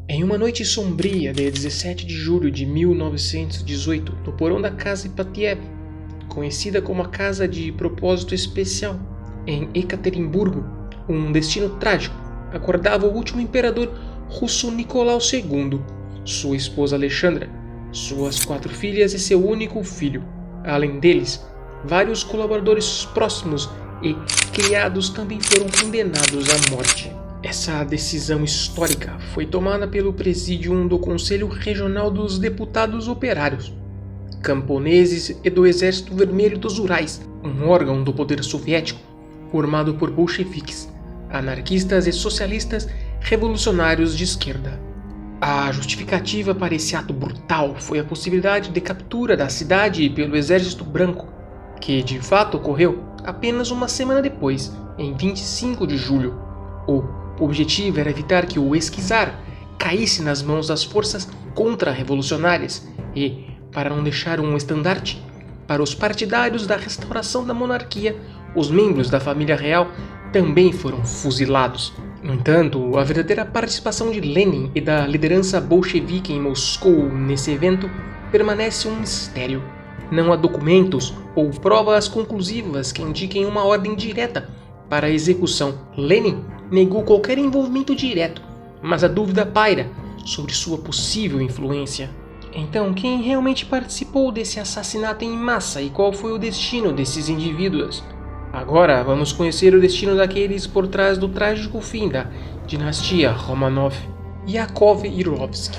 Em uma noite sombria de 17 de julho de 1918, no porão da casa Ipatiev, conhecida como a Casa de Propósito Especial, em Ekaterimburgo, um destino trágico aguardava o último imperador russo Nicolau II, sua esposa Alexandra, suas 4 filhas e seu único filho. Além deles, vários colaboradores próximos e criados também foram condenados à morte. Essa decisão histórica foi tomada pelo Presídium do Conselho Regional dos Deputados Operários, Camponeses e do Exército Vermelho dos Urais, um órgão do poder soviético formado por bolcheviques, anarquistas e socialistas revolucionários de esquerda. A justificativa para esse ato brutal foi a possibilidade de captura da cidade pelo Exército Branco, que de fato ocorreu apenas uma semana depois, em 25 de julho. O objetivo era evitar que o Esquizar caísse nas mãos das forças contra-revolucionárias e, para não deixar um estandarte para os partidários da restauração da monarquia, os membros da família real também foram fuzilados. No entanto, a verdadeira participação de Lenin e da liderança bolchevique em Moscou nesse evento permanece um mistério. Não há documentos ou provas conclusivas que indiquem uma ordem direta para a execução. Lenin negou qualquer envolvimento direto, mas a dúvida paira sobre sua possível influência. Então, quem realmente participou desse assassinato em massa e qual foi o destino desses indivíduos? Agora vamos conhecer o destino daqueles por trás do trágico fim da dinastia Romanov. Yakov Yurovsky,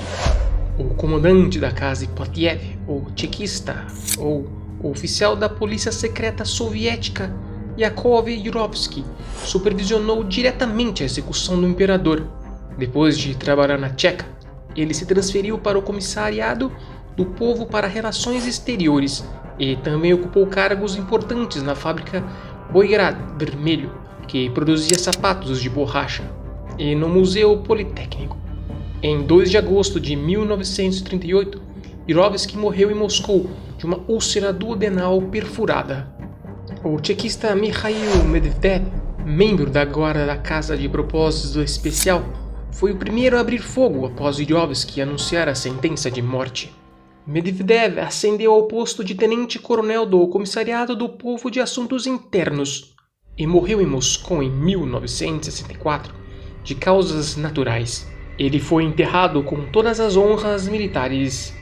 o comandante da casa Ipatiev, o tchequista, ou o oficial da polícia secreta soviética, Yakov Yurovsky supervisionou diretamente a execução do imperador. Depois de trabalhar na Tcheca, ele se transferiu para o Comissariado do Povo para Relações Exteriores e também ocupou cargos importantes na fábrica Boigrad Vermelho, que produzia sapatos de borracha, e no Museu Politécnico. Em 2 de agosto de 1938, Yurovsky morreu em Moscou de uma úlcera duodenal perfurada. O tchequista Mikhail Medvedev, membro da guarda da Casa de Propósito Especial, foi o primeiro a abrir fogo após Yurovsky anunciar a sentença de morte. Medvedev ascendeu ao posto de tenente-coronel do Comissariado do Povo de Assuntos Internos e morreu em Moscou em 1964 de causas naturais. Ele foi enterrado com todas as honras militares.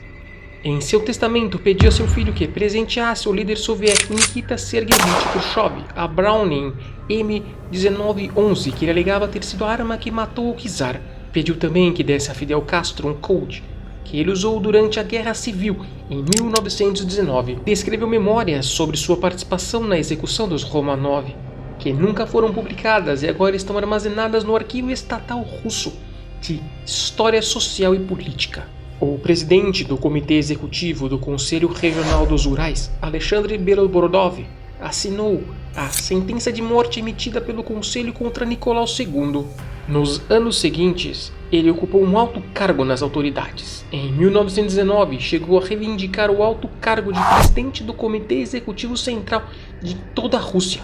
Em seu testamento, pediu a seu filho que presenteasse o líder soviético Nikita Sergeyevich Khrushchev a Browning M1911, que ele alegava ter sido a arma que matou o czar. Pediu também que desse a Fidel Castro um Colt que ele usou durante a Guerra Civil em 1919. Escreveu memórias sobre sua participação na execução dos Romanov, que nunca foram publicadas e agora estão armazenadas no Arquivo Estatal Russo de História Social e Política. O presidente do Comitê Executivo do Conselho Regional dos Urais, Alexandre Beloborodov, assinou a sentença de morte emitida pelo Conselho contra Nicolau II. Nos anos seguintes, ele ocupou um alto cargo nas autoridades. Em 1919, chegou a reivindicar o alto cargo de presidente do Comitê Executivo Central de toda a Rússia.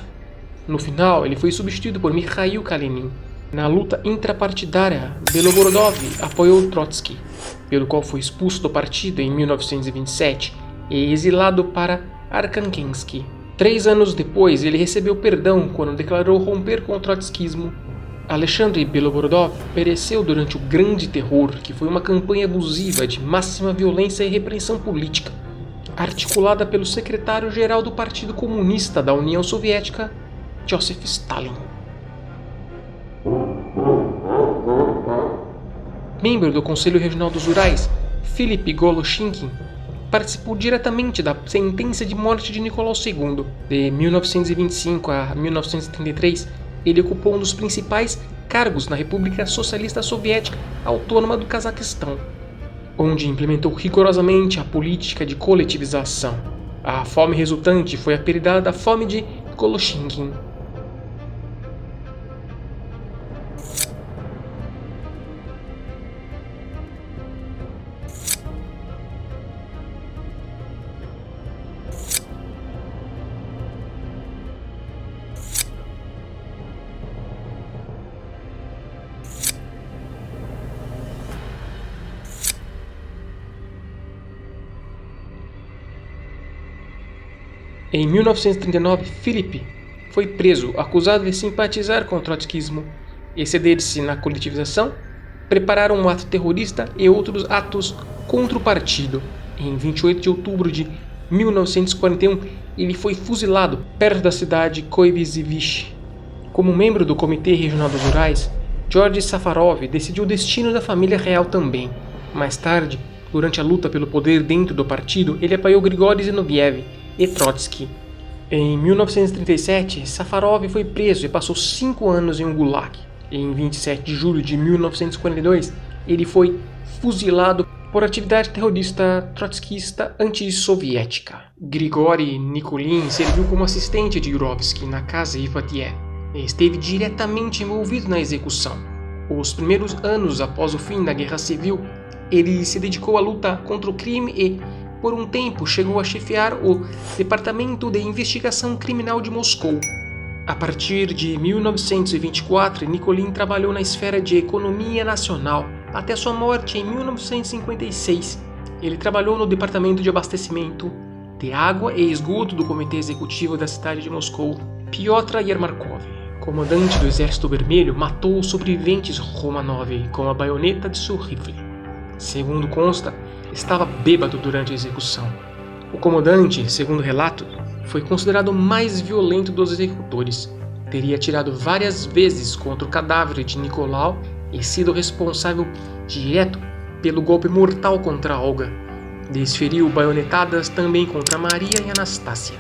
No final, ele foi substituído por Mikhail Kalinin. Na luta intrapartidária, Beloborodov apoiou Trotsky, pelo qual foi expulso do partido em 1927 e exilado para Arkhangelsk. 3 anos depois, ele recebeu perdão quando declarou romper com o trotskismo. Alexandre Beloborodov pereceu durante o Grande Terror, que foi uma campanha abusiva de máxima violência e repressão política, articulada pelo secretário-geral do Partido Comunista da União Soviética, Joseph Stalin. Membro do Conselho Regional dos Urais, Philip Goloshinkin participou diretamente da sentença de morte de Nicolau II. De 1925 a 1933, ele ocupou um dos principais cargos na República Socialista Soviética Autônoma do Cazaquistão, onde implementou rigorosamente a política de coletivização. A fome resultante foi apelidada Fome de Goloshinkin. Em 1939, Philipp foi preso, acusado de simpatizar com o trotskismo, exceder-se na coletivização, preparar um ato terrorista e outros atos contra o partido. Em 28 de outubro de 1941, ele foi fuzilado perto da cidade de Koiviziviche. Como membro do Comitê Regional dos Urais, Georgy Safarov decidiu o destino da família real também. Mais tarde, durante a luta pelo poder dentro do partido, ele apoiou Grigori Zinoviev e Trotsky. Em 1937, Safarov foi preso e passou 5 anos em um gulag. Em 27 de julho de 1942, ele foi fuzilado por atividade terrorista trotskista antissoviética. Grigori Nikulin serviu como assistente de Yurovsky na casa Ipatiev e esteve diretamente envolvido na execução. Os primeiros anos após o fim da Guerra Civil, ele se dedicou à luta contra o crime e, por um tempo, chegou a chefiar o Departamento de Investigação Criminal de Moscou. A partir de 1924, Nikulin trabalhou na esfera de economia nacional até sua morte em 1956. Ele trabalhou no Departamento de Abastecimento de Água e Esgoto do Comitê Executivo da cidade de Moscou. Piotr Yermakov, comandante do Exército Vermelho, matou os sobreviventes Romanov com a baioneta de seu rifle. Segundo consta, estava bêbado durante a execução. O comandante, segundo relatos, foi considerado o mais violento dos executores. Teria atirado várias vezes contra o cadáver de Nicolau e sido responsável direto pelo golpe mortal contra Olga. Desferiu baionetadas também contra Maria e Anastácia.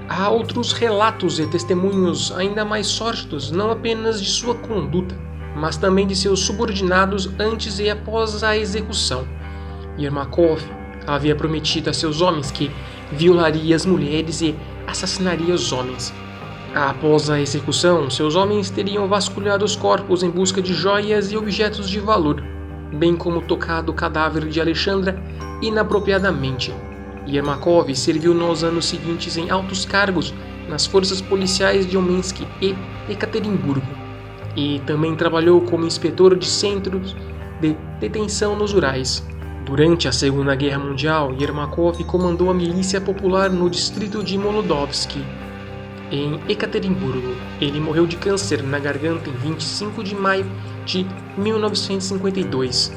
Há outros relatos e testemunhos ainda mais sórdidos, não apenas de sua conduta, mas também de seus subordinados antes e após a execução. Yermakov havia prometido a seus homens que violaria as mulheres e assassinaria os homens. Após a execução, seus homens teriam vasculhado os corpos em busca de joias e objetos de valor, bem como tocado o cadáver de Alexandra inapropriadamente. Yermakov serviu nos anos seguintes em altos cargos nas forças policiais de Omensk e Ekaterimburgo, e também trabalhou como inspetor de centros de detenção nos Urais. Durante a Segunda Guerra Mundial, Yermakov comandou a milícia popular no distrito de Molodovsky, em Ekaterimburgo. Ele morreu de câncer na garganta em 25 de maio de 1952.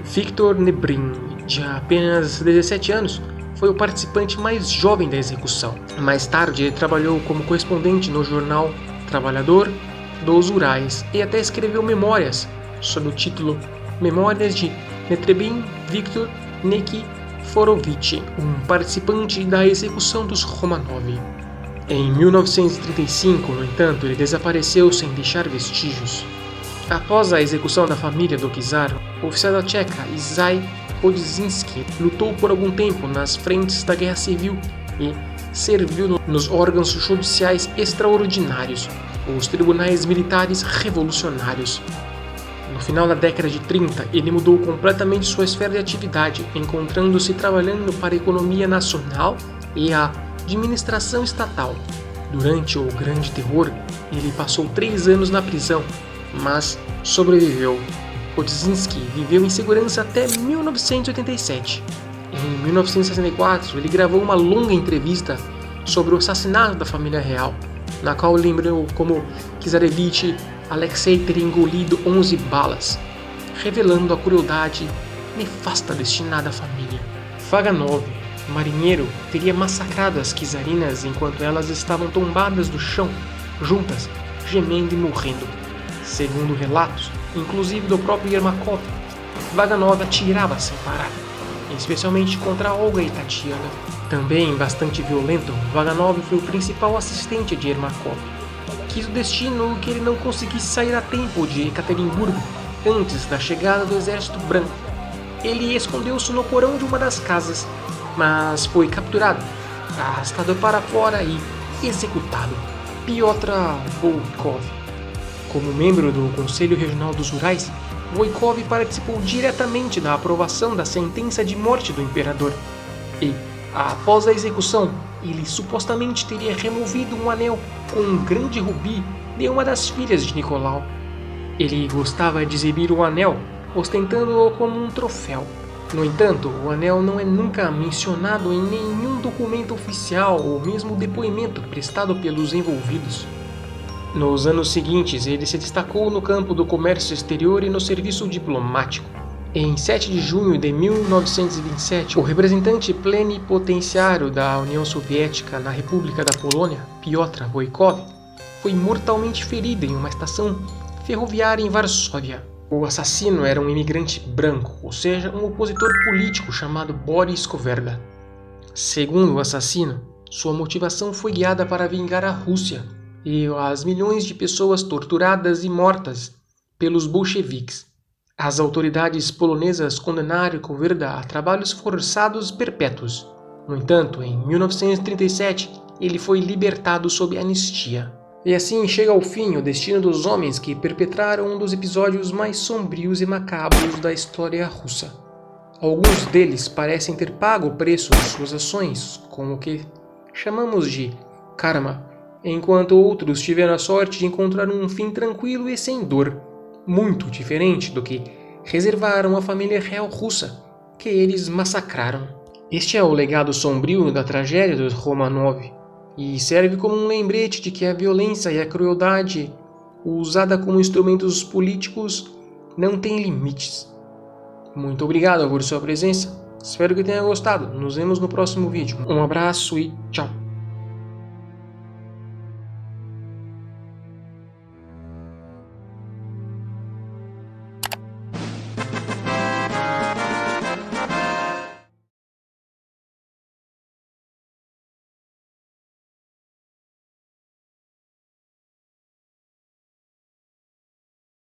Viktor Nebrin, de apenas 17 anos, foi o participante mais jovem da execução. Mais tarde, ele trabalhou como correspondente no jornal Trabalhador dos Urais e até escreveu memórias sob o título Memórias de Netrebin Viktor Nikiforovich, um participante da execução dos Romanov. Em 1935, no entanto, ele desapareceu sem deixar vestígios. Após a execução da família do czar, o oficial da Tcheca Isai Podzinski lutou por algum tempo nas frentes da Guerra Civil e serviu nos órgãos judiciais extraordinários, os tribunais militares revolucionários. No final da década de 30, ele mudou completamente sua esfera de atividade, encontrando-se trabalhando para a economia nacional e a administração estatal. Durante o Grande Terror, ele passou 3 anos na prisão, mas sobreviveu. Podzinski viveu em segurança até 1987. Em 1964, ele gravou uma longa entrevista sobre o assassinato da família real, na qual lembrou como Czarevich Alexei teria engolido 11 balas, revelando a crueldade nefasta destinada à família. Vaganov, marinheiro, teria massacrado as czarinas enquanto elas estavam tombadas no chão, juntas, gemendo e morrendo. Segundo relatos, inclusive do próprio Yermakov, Vaganov atirava sem parar, especialmente contra Olga e Tatiana. Também bastante violento, Vaganov foi o principal assistente de Yermakov. Quis o destino que ele não conseguisse sair a tempo de Ekaterimburgo antes da chegada do Exército Branco. Ele escondeu-se no porão de uma das casas, mas foi capturado, arrastado para fora e executado. Piotr Volkov. Como membro do Conselho Regional dos Urais, Volkov participou diretamente da aprovação da sentença de morte do imperador. E, após a execução, ele supostamente teria removido um anel com um grande rubi de uma das filhas de Nicolau. Ele gostava de exibir o anel, ostentando-o como um troféu. No entanto, o anel não é nunca mencionado em nenhum documento oficial ou mesmo depoimento prestado pelos envolvidos. Nos anos seguintes, ele se destacou no campo do comércio exterior e no serviço diplomático. Em 7 de junho de 1927, o representante plenipotenciário da União Soviética na República da Polônia, Piotr Voikov, foi mortalmente ferido em uma estação ferroviária em Varsóvia. O assassino era um imigrante branco, ou seja, um opositor político chamado Boris Koverda. Segundo o assassino, sua motivação foi guiada para vingar a Rússia e as milhões de pessoas torturadas e mortas pelos bolcheviques. As autoridades polonesas condenaram Koverda a trabalhos forçados perpétuos. No entanto, em 1937, ele foi libertado sob anistia. E assim chega ao fim o destino dos homens que perpetraram um dos episódios mais sombrios e macabros da história russa. Alguns deles parecem ter pago o preço de suas ações, com o que chamamos de karma, enquanto outros tiveram a sorte de encontrar um fim tranquilo e sem dor, muito diferente do que reservaram à família real russa, que eles massacraram. Este é o legado sombrio da tragédia dos Romanov, e serve como um lembrete de que a violência e a crueldade, usada como instrumentos políticos, não têm limites. Muito obrigado por sua presença, espero que tenha gostado, nos vemos no próximo vídeo. Um abraço e tchau!